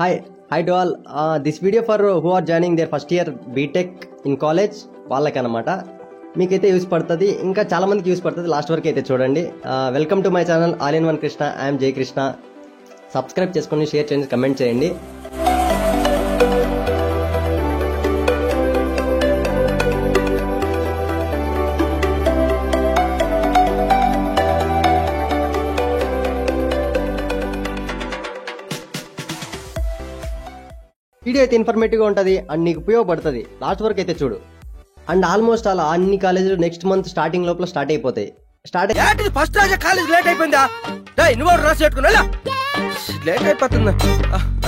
Hi to all. This video for who are joining their first year BTech in college వాళ్ళకనమాట. మీకైతే use పడుతుంది, ఇంకా చాలా మందికి use పడుతుంది. లాస్ట్ వరకు అయితే చూడండి. Welcome to my channel all in one Krishna. I'm జై కృష్ణ. సబ్స్క్రైబ్ చేసుకొని షేర్ చేయండి, కమెంట్ చేయండి. వీడియో అయితే ఇన్ఫర్మేటివ్గా ఉంటుంది అండ్ నీకు ఉపయోగపడుతుంది. లాస్ట్ వరకు అయితే చూడు. అండ్ ఆల్మోస్ట్ అలా అన్ని కాలేజీలు నెక్స్ట్ మంత్ స్టార్టింగ్ లోపల స్టార్ట్ అయిపోతాయి. ఫస్ట్ కాలేజ్ లేట్ అయిపోయిందా? లేట్ అయిపోతుందా?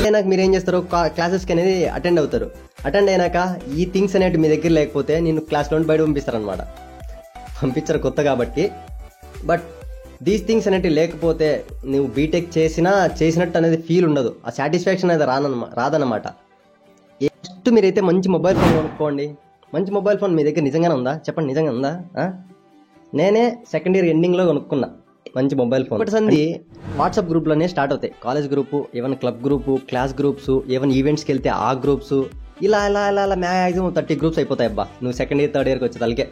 అయినాక మీరు ఏం చేస్తారు, క్లాసెస్కి అనేది అటెండ్ అవుతారు. అటెండ్ అయినాక ఈ థింగ్స్ అనేవి మీ దగ్గర లేకపోతే నేను క్లాస్లో బయట పంపిస్తారనమాట. పంపించరు కొత్త కాబట్టి. బట్ దీస్ థింగ్స్ అనేటివి లేకపోతే నువ్వు బీటెక్ చేసినట్టు అనేది ఫీల్ ఉండదు. ఆ సాటిస్ఫాక్షన్ అనేది రాదనమాట. ఫస్ట్ మీరైతే మంచి మొబైల్ ఫోన్ కొనుక్కోండి. మంచి మొబైల్ ఫోన్ మీ దగ్గర నిజంగానే ఉందా? చెప్పండి, నిజంగా ఉందా? నేనే సెకండ్ ఇయర్ ఎండింగ్లో కొనుక్కున్నా మంచి మొబైల్ ఫోన్. ఒకటి వాట్సాప్ గ్రూప్లోనే స్టార్ట్ అవుతాయి. కాలేజ్ గ్రూపు, ఏమైనా క్లబ్ గ్రూపు, క్లాస్ గ్రూప్స్, ఏమైనా ఈవెంట్స్కి వెళ్తే ఆ గ్రూప్స్, ఇలా మ్యాక్సిమం 30 గ్రూప్స్ అయిపోతాయి. అబ్బా నువ్వు సెకండ్ ఇయర్ థర్డ్ ఇయర్కి వచ్చే తలకే.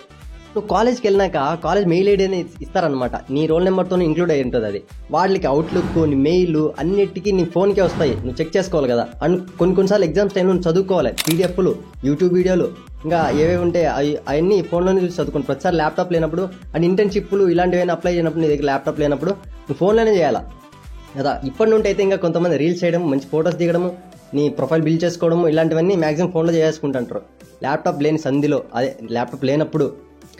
నువ్వు కాలేజ్కి వెళ్ళినాక కాలేజ్ మెయిల్ ఐడి అనేది ఇస్తారనమాట. నీ రోల్ నెంబర్తో ఇంక్లూడ్ అయి ఉంటుంది. అది వాళ్ళకి అవుట్లుక్, నీ మెయిల్ అన్నిటికీ నీ ఫోన్కే వస్తాయి. నువ్వు చెక్ చేసుకోవాలి కదా. అండ్ కొన్నిసార్లు ఎగ్జామ్స్ టైంలో నువ్వు చదువుకోవాలి. పీడిఎఫ్లు, యూట్యూబ్ వీడియోలు, ఇంకా ఏవేవి ఉంటే అవన్నీ ఫోన్లోనే చూసి చదువుకోండి. ప్రతిసారి ల్యాప్టాప్ లేనప్పుడు అండ్ ఇంటర్న్షిప్లు ఇలాంటివైనా అప్లై చేయనప్పుడు నీ దగ్గర ల్యాప్టాప్ లేనప్పుడు నువ్వు ఫోన్లోనే చేయాలా కదా. ఇప్పటి నుండి అయితే ఇంకా కొంతమంది రీల్స్ చేయడం, మంచి ఫొటోస్ దిగడము, నీ ప్రొఫైల్ బిల్డ్ చేసుకోవడము, ఇలాంటివన్నీ మ్యాక్సిమం ఫోన్లో చేసుకుంటుంటారు. ల్యాప్టాప్ లేని సంధిలో, అదే ల్యాప్టాప్ లేనప్పుడు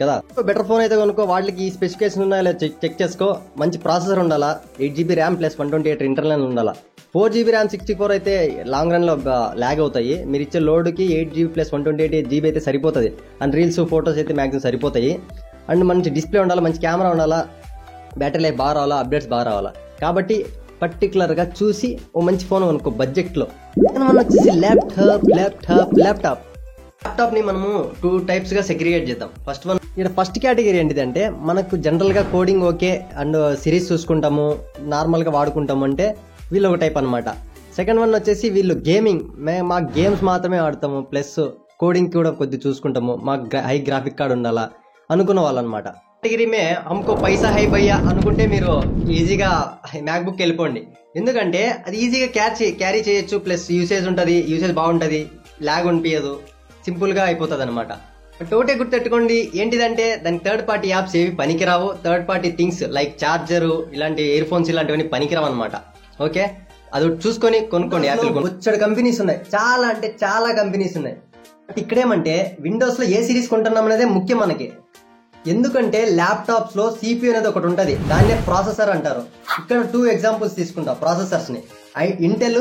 కదా. బెటర్ ఫోన్ అయితే కనుకో, వాళ్ళకి స్పెసిఫికేషన్ ఉన్నాయో లేదా చెక్ చేసుకో. మంచి ప్రాసెసర్ ఉండాలా, 8GB ర్యామ్ ప్లస్ 128 ఇంటర్నల్ ఉండాలా. 4GB ర్యామ్ 64 అయితే లాంగ్ రన్లో ల్యాగ్ అవుతాయి. మీరు ఇచ్చే లోడ్కి 8GB ప్లస్ 128GB అయితే సరిపోతుంది. అండ్ రీల్స్, ఫొటోస్ అయితే మ్యాక్సిమం సరిపోతాయి. అండ్ మంచి డిస్ప్లే ఉండాలా, మంచి కెమెరా ఉండాలా, బ్యాటరీ లైఫ్ బాగా రావాలా, అప్డేట్స్ బాగా రావాలా. కాబట్టి పర్టికులర్గా చూసి ఓ మంచి ఫోన్ అనుకో బడ్జెట్లో. మనం వచ్చేసి ల్యాప్టాప్ని మనము 2 టైప్స్గా సెగ్రిగేట్ చేద్దాం. ఫస్ట్ కేటగిరీ ఏంటిదంటే, మనకు జనరల్గా కోడింగ్ ఓకే అండ్ సిరీస్ చూసుకుంటాము, నార్మల్గా వాడుకుంటాము అంటే వీళ్ళు ఒక టైప్ అనమాట. సెకండ్ వన్ వచ్చేసి వీళ్ళు గేమింగ్, మా గేమ్స్ మాత్రమే ఆడతాము, ప్లస్ కోడింగ్ కూడా కొద్ది చూసుకుంటాము, మాకు హై గ్రాఫిక్ కార్డ్ ఉండాలా అనుకున్న వాళ్ళు అనమాట. కేటగిరీ మే హమ్కో పైసా హై భయ్యా అనుకుంటే మీరు ఈజీగా మ్యాక్బుక్ వెళ్ళిపోండి. ఎందుకంటే అది ఈజీగా క్యారీ చేయొచ్చు, ప్లస్ యూసేజ్ ఉంటుంది, యూసేజ్ బాగుంటుంది, ల్యాగ్ అనిపించదు, సింపుల్గా అయిపోతుంది అనమాట. టోటే గుర్తెట్టుకోండి ఏంటిదంటే, దానికి థర్డ్ పార్టీ యాప్స్ ఏవి పనికిరావు. Third party things like charger, ఇలాంటి ఇయర్ ఫోన్స్ ఇలాంటివన్నీ పనికిరావు అనమాట. ఓకే, అది చూసుకొని కొనుక్కోండి. యాపిల్ వచ్చాడు కంపెనీస్ ఉన్నాయి, చాలా అంటే చాలా కంపెనీస్ ఉన్నాయి. ఇక్కడేమంటే విండోస్లో ఏ సిరీస్ కొంటున్నాం అనేదే ముఖ్యం మనకి. ఎందుకంటే ల్యాప్టాప్స్లో CPU అనేది ఒకటి ఉంటుంది, దాన్నే ప్రాసెసర్ అంటారు. ఇక్కడ 2 ఎగ్జాంపుల్స్ తీసుకుంటాం ప్రాసెసర్స్ని, ఇంటెల్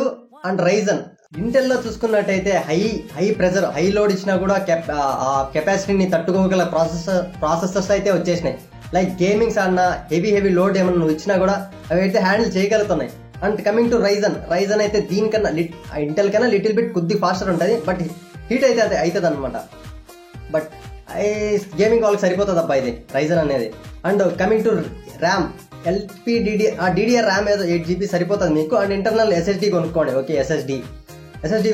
అండ్ రైజన్. ఇంటెల్లో చూసుకున్నట్టయితే హై ప్రెజర్, హై లోడ్ ఇచ్చినా కూడా కెపాసిటీని తట్టుకోగల ప్రాసెసర్స్ అయితే వచ్చేసినాయి. లైక్ గేమింగ్స్ అన్న హెవీ లోడ్ ఏమన్నా నువ్వు ఇచ్చినా కూడా అవి అయితే హ్యాండిల్ చేయగలుగుతున్నాయి. అండ్ కమింగ్ టు రైజన్ అయితే దీనికన్నా ఇంటెల్ కన్నా లిటిల్ బిట్ కొద్ది ఫాస్టర్ ఉంటుంది, బట్ హీట్ అయితే అవుతుంది అనమాట. బట్ గేమింగ్ వాళ్ళకి సరిపోతుంది అబ్బా ఇది రైజన్ అనేది. And coming to RAM, DDR RAM ఏదో 8GB సరిపోతుంది మీకు. అండ్ ఇంటర్నల్ SSD కొనుక్కోండి. ఓకే, SSD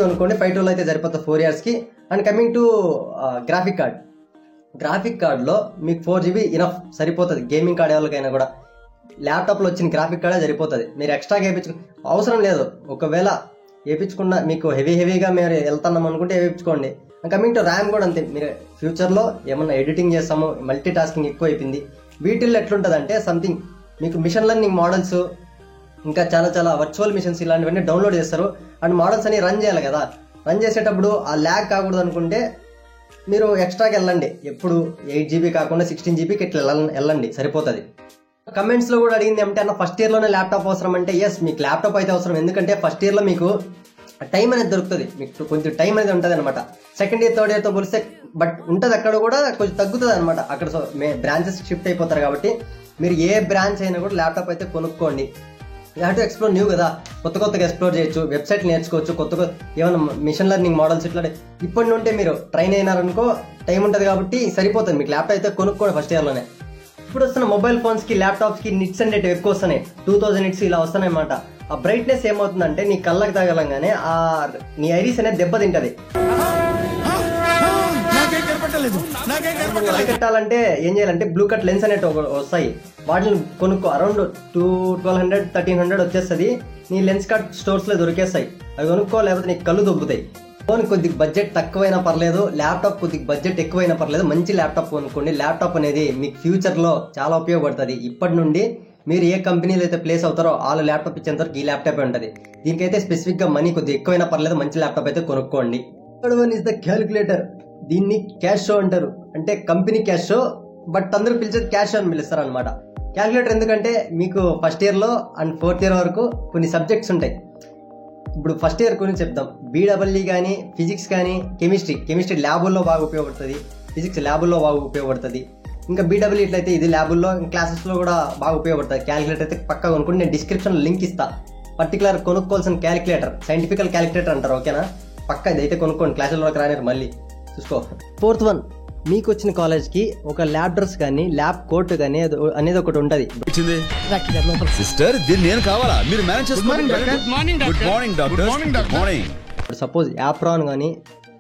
కొనుక్కోండి. 512 అయితే సరిపోతుంది 4 yearsకి. అండ్ కమింగ్ టు గ్రాఫిక్ కార్డ్లో మీకు 4GB ఇనఫ్ సరిపోతుంది. గేమింగ్ కార్డ్ ఎవరికైనా కూడా ల్యాప్టాప్లో వచ్చిన గ్రాఫిక్ కార్డే సరిపోతుంది. మీరు ఎక్స్ట్రాగా అవసరం లేదు. ఒకవేళ వేయించుకున్న మీకు హెవీగా మీరు వెళ్తున్నాం అనుకుంటే వేయించుకోండి. కమింగ్ టు ర్యామ్ కూడా అంతే. మీరు ఫ్యూచర్లో ఏమన్నా ఎడిటింగ్ చేస్తాము, మల్టీ టాస్కింగ్ ఎక్కువ అయిపోయింది. వీటిల్లో ఎట్లుంటుందంటే సంథింగ్ మీకు మిషన్ లెర్నింగ్ మోడల్స్, ఇంకా చాలా వర్చువల్ మిషన్స్ ఇలాంటివన్నీ డౌన్లోడ్ చేస్తారు. అండ్ మోడల్స్ అన్ని రన్ చేయాలి కదా. రన్ చేసేటప్పుడు ఆ ల్యాగ్ కాకూడదు అనుకుంటే మీరు ఎక్స్ట్రాకి వెళ్ళండి. ఎప్పుడు 8GB కాకుండా 16GBకి ఇట్లా వెళ్ళండి, సరిపోతుంది. కమెంట్స్లో కూడా అడిగింది ఏమంటే, అన్న ఫస్ట్ ఇయర్లోనే ల్యాప్టాప్ అవసరం అంటే, ఎస్ మీకు ల్యాప్టాప్ అయితే అవసరం. ఎందుకంటే ఫస్ట్ ఇయర్లో మీకు టైం అనేది దొరుకుతుంది, మీకు కొంచెం టైం అనేది ఉంటుంది అనమాట. సెకండ్ ఇయర్ థర్డ్ ఇయర్తో పోలిస్తే బట్ ఉంటుంది, అక్కడ కూడా కొంచెం తగ్గుతుంది అనమాట. అక్కడ బ్రాంచెస్ షిఫ్ట్ అయిపోతారు కాబట్టి మీరు ఏ బ్రాంచ్ అయినా కూడా ల్యాప్టాప్ అయితే కొనుక్కోండి. You have to explore new కదా, కొత్తగా ఎక్స్ప్లోర్ చేయొచ్చు, వెబ్సైట్ నేర్చుకోవచ్చు, కొత్తగా ఏమైనా మిషన్ లెర్నింగ్ మోడల్స్ ఇట్లా ఇప్పటి నుండి మీరు ట్రైన్ అయినారనుకో టైం ఉంటుంది కాబట్టి సరిపోతుంది. మీకు ల్యాప్టాప్ అయితే కొనుక్కోండి ఫస్ట్ ఇయర్లోనే. ఇప్పుడు వస్తున్న మొబైల్ ఫోన్స్కి, ల్యాప్టాప్స్కి నిట్స్ అనేటివి ఎక్కువ వస్తున్నాయి. 2000 నిట్స్ ఇలా వస్తున్నాయి అన్నమాట. ఆ బ్రైట్నెస్ ఏమవుతుందంటే నీ కళ్ళకి తగలంగానే ఆ నీ ఐరిస్ అనేది దెబ్బతింటది. అరికట్టాలంటే ఏం చేయాలంటే బ్లూ కట్ లెన్స్ అనేవి వస్తాయి, వాటిని కొనుక్కో. అరౌండ్ 1200 1300 వచ్చేస్తుంది. నీ లెన్స్ కట్ స్టోర్స్ లో దొరికేస్తాయి, అవి కొనుక్కో. లేకపోతే నీకు కళ్ళు దొబ్బుతాయి. ఫోన్ కొద్దిగా బడ్జెట్ తక్కువైనా పర్లేదు, ల్యాప్టాప్ కొద్దిగా బడ్జెట్ ఎక్కువైనా పర్లేదు, మంచి ల్యాప్టాప్ కొనుక్కోండి. ల్యాప్టాప్ అనేది మీకు ఫ్యూచర్ లో చాలా ఉపయోగపడుతుంది. ఇప్పటి నుండి మీరు ఏ కంపెనీలో అయితే ప్లేస్ అవుతారో వాళ్ళు ల్యాప్టాప్ ఇచ్చేంత వరకు ఈ ల్యాప్టాప్ ఉంటుంది. దీనికైతే స్పెసిఫిక్ గా మనీ కొద్దిగా ఎక్కువైనా పర్లేదు, మంచి ల్యాప్టాప్ అయితే కొనుక్కోండి. Third one is the calculator. దీన్ని క్యాష్ షో అంటారు, అంటే కంపెనీ క్యాష్ షో, బట్ అందరూ పిలిచేది క్యాష్ షో అని పిలుస్తారు అనమాట. క్యాలిక్యులేటర్ ఎందుకంటే మీకు ఫస్ట్ ఇయర్ లో అండ్ ఫోర్త్ ఇయర్ వరకు కొన్ని సబ్జెక్ట్స్ ఉంటాయి. ఇప్పుడు ఫస్ట్ ఇయర్ గురించి చెప్తాం. బీడబ్ల్యూ కానీ, ఫిజిక్స్ కానీ, కెమిస్ట్రీ ల్యాబుల్లో బాగా ఉపయోగపడుతుంది, ఫిజిక్స్ ల్యాబుల్లో బాగా ఉపయోగపడుతుంది. ఇంకా బీడబ్ల్యూ ఇట్లయితే ఇది ల్యాబుల్లో, క్లాసెస్లో కూడా బాగా ఉపయోగపడుతుంది. క్యాలిక్యులేటర్ అయితే పక్కా కొనుక్కోండి. నేను డిస్క్రిప్షన్లో లింక్ ఇస్తా. పర్టికులర్ కొనుక్కోవాల్సిన క్యాలిక్యులేటర్ సైంటిఫికల్ క్యాలిక్యులేటర్ అంటారు, ఓకేనా? పక్కా ఇదైతే కొనుక్కోండి, క్లాసుల్లోకి రానిరు మళ్ళీ చూసుకో. ఫోర్త్ వన్, మీకు వచ్చిన కాలేజ్కి ఒక ల్యాబ్ డ్రెస్ కానీ ల్యాబ్ కోట్ కానీ అనేది ఒకటి ఉంటుంది. సిస్టర్ దీన్ని నేను కావాలా, మీరు మేనేజ్ చేసుకోండి. Good morning doctor. Good morning. Suppose apron కానీ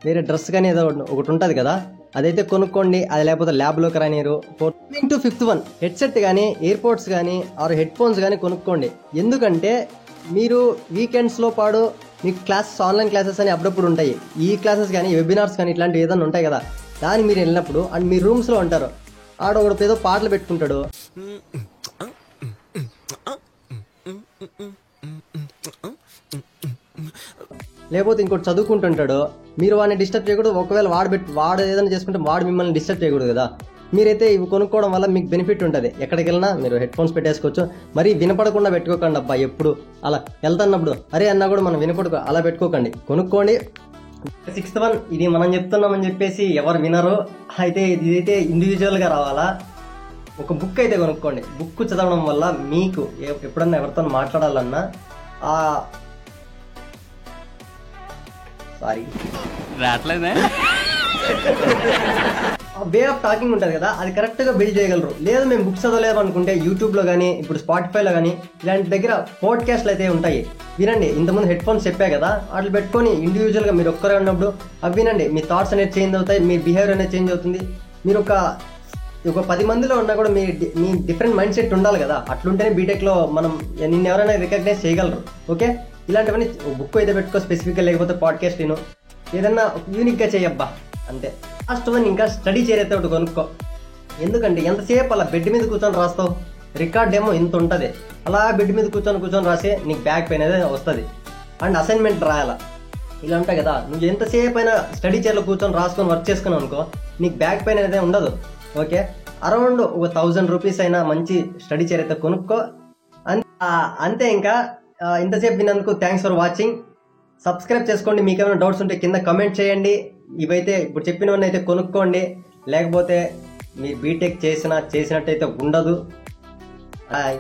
వేరే డ్రెస్ కానీ ఏదో ఒకటి ఉంటుంది కదా, అదైతే కొనుక్కోండి. అది లేకపోతే ల్యాబ్లోకి రానిరు. ఫిఫ్త్ వన్, హెడ్సెట్ కానీ, ఎయిర్పోర్ట్స్ కానీ ఆర్ హెడ్ ఫోన్స్ కానీ కొనుక్కోండి. ఎందుకంటే మీరు వీకెండ్స్లో పాడు మీకు క్లాసెస్, ఆన్లైన్ క్లాసెస్ అని అప్పుడప్పుడు ఉంటాయి. ఈ క్లాసెస్ కానీ, వెబినార్స్ కానీ ఇట్లాంటివి ఏదైనా ఉంటాయి కదా, దాన్ని మీరు వెళ్ళినప్పుడు అండ్ మీ రూమ్స్లో ఉంటారు, ఆడ ఒకటి ఏదో పాటలు పెట్టుకుంటాడు, లేకపోతే ఇంకోటి చదువుకుంటుంటాడు. మీరు వాడిని డిస్టర్బ్ చేయకూడదు. ఒకవేళ వాడు ఏదైనా చేసుకుంటే వాడు మిమ్మల్ని డిస్టర్బ్ చేయకూడదు కదా. మీరైతే ఇవి కొనుక్కోవడం వల్ల మీకు బెనిఫిట్ ఉంటుంది. ఎక్కడికి వెళ్ళినా మీరు హెడ్ ఫోన్స్ పెట్టేసుకోవచ్చు. మరీ వినపడకుండా పెట్టుకోకండి అబ్బా. ఎప్పుడు అలా వెళ్తున్నప్పుడు అరే అన్నా కూడా మనం వినపడుకో అలా పెట్టుకోకండి, కొనుక్కోండి. సిక్స్త్ వన్, ఇది మనం చెప్తున్నామని చెప్పేసి ఎవరు వినరు, అయితే ఇదైతే ఇండివిజువల్గా రావాలా. ఒక బుక్ అయితే కొనుక్కోండి. బుక్ చదవడం వల్ల మీకు ఎప్పుడన్నా ఎవరితో మాట్లాడాలన్నా వే ఆఫ్ టాకింగ్ ఉంటుంది కదా, అది కరెక్ట్ గా బిల్డ్ చేయగలరు. లేదు మేము బుక్స్ చదవలేదు అనుకుంటే యూట్యూబ్ లో కానీ, ఇప్పుడు స్పాటిఫైలో కానీ ఇలాంటి దగ్గర పాడ్కాస్ట్లు అయితే ఉంటాయి, వినండి. ఇంతకుముందు హెడ్ ఫోన్స్ చెప్పా కదా, వాటిని పెట్టుకొని ఇండివిజువల్ గా మీరు ఒక్కరే ఉన్నప్పుడు అవి వినండి. మీ థాట్స్ అనేది చేంజ్ అవుతాయి, మీ బిహేవియర్ అనేది చేంజ్ అవుతుంది. మీరు ఒక 10 మందిలో ఉన్నా కూడా మీ డిఫరెంట్ మైండ్ సెట్ ఉండాలి కదా. అట్లుంటేనే బీటెక్ లో మనం నిన్ను ఎవరైనా రికగ్నైజ్ చేయగలరు. ఓకే, ఇలాంటివన్నీ బుక్ అయితే పెట్టుకో స్పెసిఫిక్ గా, లేకపోతే పాడ్కాస్ట్ విను, ఏదన్నా యూనిక్ గా చేయబ్బా అంతే. లాస్ట్ వన్, ఇంకా స్టడీ చైర్ అయితే ఒకటి కొనుక్కో. ఎందుకంటే ఎంతసేపు అలా బెడ్ మీద కూర్చొని రాస్తావు, రికార్డ్ ఏమో ఇంత ఉంటుంది, అలా బెడ్ మీద కూర్చొని రాసి నీకు బ్యాక్ పెయిన్ అనేది వస్తుంది. అండ్ అసైన్మెంట్ రాయాలా, ఇలా ఉంటాయి కదా. నువ్వు ఎంతసేపు అయినా స్టడీ చైర్లో కూర్చొని రాసుకొని వర్క్ చేసుకున్నావు అనుకో, నీకు బ్యాక్ పెయిన్ అనేది ఉండదు. ఓకే, అరౌండ్ ఒక 1000 రూపీస్ అయినా మంచి స్టడీ చైర్ అయితే కొనుక్కో. అంతే. ఇంకా ఇంతసేపు విన్నందుకు థ్యాంక్స్ ఫర్ వాచింగ్. సబ్స్క్రైబ్ చేసుకోండి. మీకు ఏమైనా డౌట్స్ ఉంటే కింద కమెంట్ చేయండి. ఇవైతే ఇప్పుడు చెప్పినవన్నీ అయితే కొనుక్కోండి, లేకపోతే మీరు బీటెక్ చేసినట్టయితే ఉండదు. బాయ్.